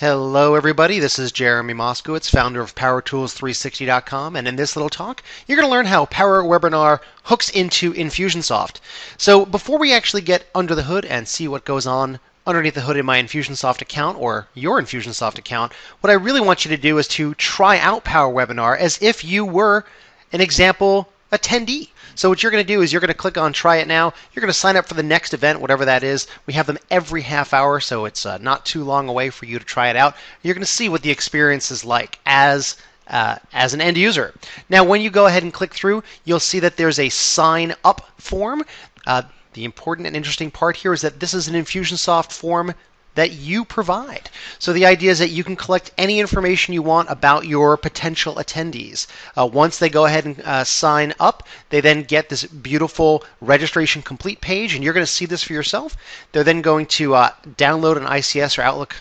Hello everybody, this is Jeremy Moskowitz, founder of PowerTools360.com, and in this little talk, you're going to learn how PowerWebinar hooks into Infusionsoft. So before we actually get under the hood and see what goes on underneath the hood in my Infusionsoft account or your Infusionsoft account, what I really want you to do is to try out PowerWebinar as if you were an example attendee. So what you're going to do is you're going to click on Try It Now. You're going to sign up for the next event, whatever that is. We have them every half hour, so it's not too long away for you to try it out. You're going to see what the experience is like as an end user. Now, when you go ahead and click through, you'll see that there's a sign up form. The important and interesting part here is that this is an Infusionsoft form that you provide. So the idea is that you can collect any information you want about your potential attendees. Once they go ahead and sign up, they then get this beautiful registration complete page, and you're going to see this for yourself. They're then going to download an ICS or Outlook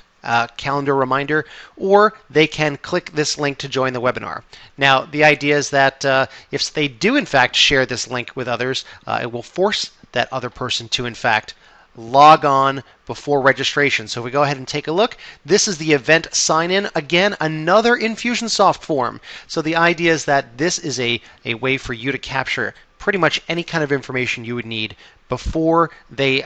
calendar reminder, or they can click this link to join the webinar. Now, the idea is that if they do in fact share this link with others, it will force that other person to in fact log on before registration. So if we go ahead and take a look, this is the event sign-in. Again, another Infusionsoft form. So the idea is that this is a way for you to capture pretty much any kind of information you would need before they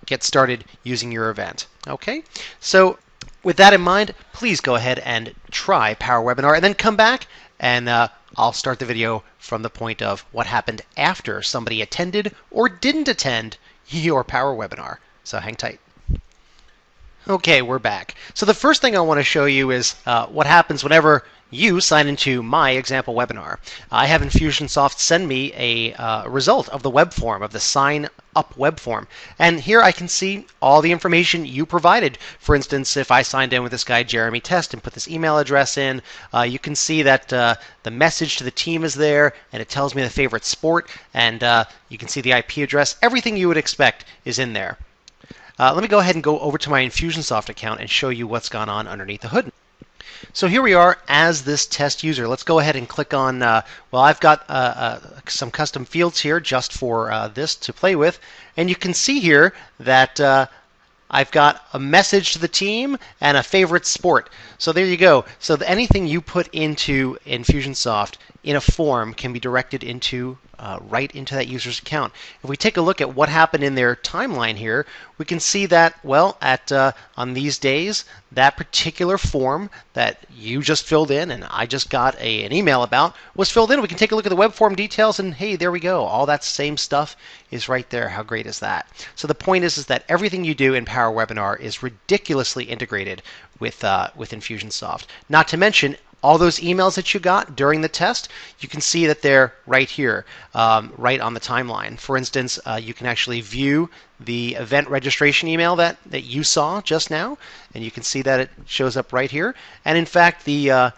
get started using your event. Okay, so with that in mind, please go ahead and try PowerWebinar and then come back and I'll start the video from the point of what happened after somebody attended or didn't attend your PowerWebinar. So hang tight. Okay, we're back. So the first thing I want to show you is what happens whenever you sign into my example webinar. I have Infusionsoft send me a result of the web form, of the sign up web form. And here I can see all the information you provided. For instance, if I signed in with this guy, Jeremy Test, and put this email address in, you can see that the message to the team is there, and it tells me the favorite sport, and you can see the IP address. Everything you would expect is in there. Let me go ahead and go over to my Infusionsoft account and show you what's gone on underneath the hood. So here we are as this test user. Let's go ahead and click on, well, I've got some custom fields here just for this to play with. And you can see here that I've got a message to the team and a favorite sport. So there you go. So anything you put into Infusionsoft in a form can be directed into right into that user's account. If we take a look at what happened in their timeline here, we can see that, well, on these days, that particular form that you just filled in and I just got an email about was filled in. We can take a look at the web form details and hey, there we go. All that same stuff is right there. How great is that? So the point is that everything you do in PowerWebinar is ridiculously integrated with Infusionsoft. Not to mention, all those emails that you got during the test, you can see that they're right here, right on the timeline. For instance, you can actually view the event registration email that you saw just now, and you can see that it shows up right here. And in fact, the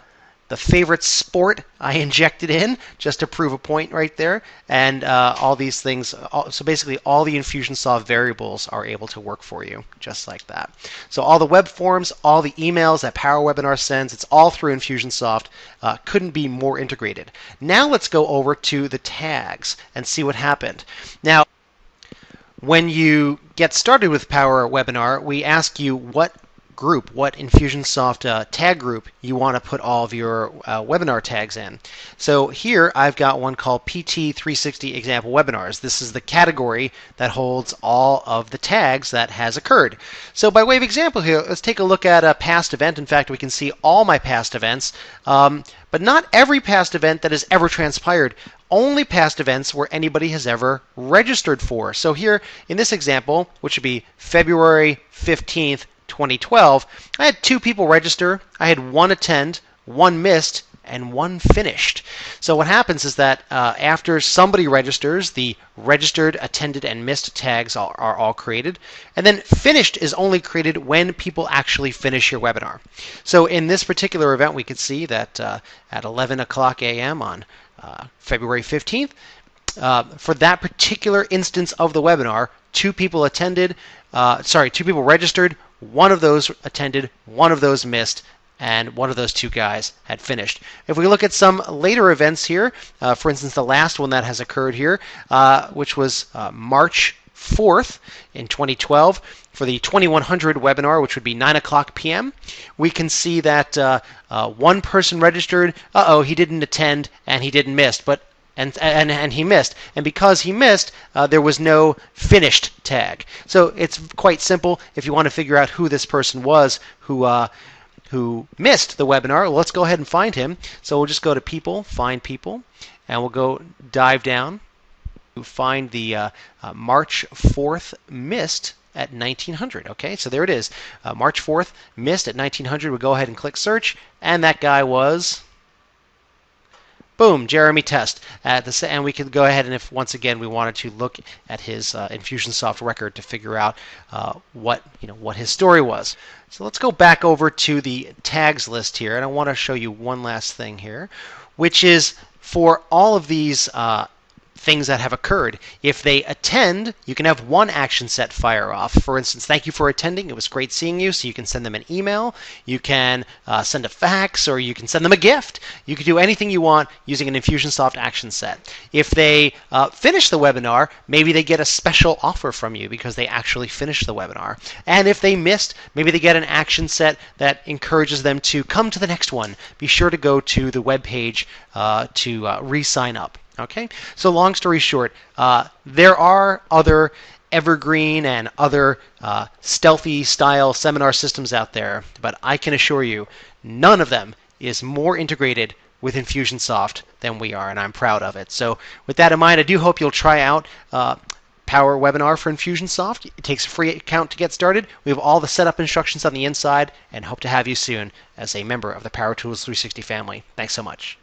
favorite sport I injected in just to prove a point right there, and all these things. So basically, all the Infusionsoft variables are able to work for you just like that. So all the web forms, all the emails that PowerWebinar sends, it's all through Infusionsoft. Couldn't be more integrated. Now let's go over to the tags and see what happened. Now, when you get started with PowerWebinar, we ask you what group, what Infusionsoft tag group you want to put all of your webinar tags in. So here I've got one called PT360 Example Webinars. This is the category that holds all of the tags that has occurred. So by way of example here, let's take a look at a past event. In fact, we can see all my past events, but not every past event that has ever transpired. Only past events where anybody has ever registered for. So here in this example, which would be February 15th, 2012, I had 2 people register. I had 1 attend, 1 missed, and 1 finished. So what happens is that after somebody registers, the registered, attended, and missed tags are all created. And then finished is only created when people actually finish your webinar. So in this particular event, we could see that at 11 o'clock a.m. on February 15th, for that particular instance of the webinar, 2 people attended, 2 people registered, 1 of those attended, 1 of those missed, and 1 of those 2 guys had finished. If we look at some later events here, for instance, the last one that has occurred here, which was March 4th in 2012 for the 2100 webinar, which would be 9 o'clock p.m. We can see that one person registered. He didn't attend and he didn't miss, but and he missed. And because he missed, there was no finished tag. So it's quite simple. If you want to figure out who this person was who missed the webinar, let's go ahead and find him. So we'll just go to People, Find People, and we'll go dive down to find the March 4th missed at 1900. Okay, so there it is. March 4th missed at 1900. We'll go ahead and click search, and that guy was, boom, Jeremy Test. And we could go ahead and, if once again we wanted to look at his Infusionsoft record to figure out what his story was. So let's go back over to the tags list here, and I want to show you one last thing here, which is for all of these things that have occurred. If they attend, you can have one action set fire off. For instance, thank you for attending. It was great seeing you. So you can send them an email, you can send a fax, or you can send them a gift. You can do anything you want using an Infusionsoft action set. If they finish the webinar, maybe they get a special offer from you because they actually finished the webinar. And if they missed, maybe they get an action set that encourages them to come to the next one. Be sure to go to the web page to re-sign up. Okay, so long story short, there are other evergreen and other stealthy style seminar systems out there, but I can assure you none of them is more integrated with Infusionsoft than we are, and I'm proud of it. So with that in mind, I do hope you'll try out PowerWebinar for Infusionsoft. It takes a free account to get started. We have all the setup instructions on the inside, and hope to have you soon as a member of the PowerTools 360 family. Thanks so much.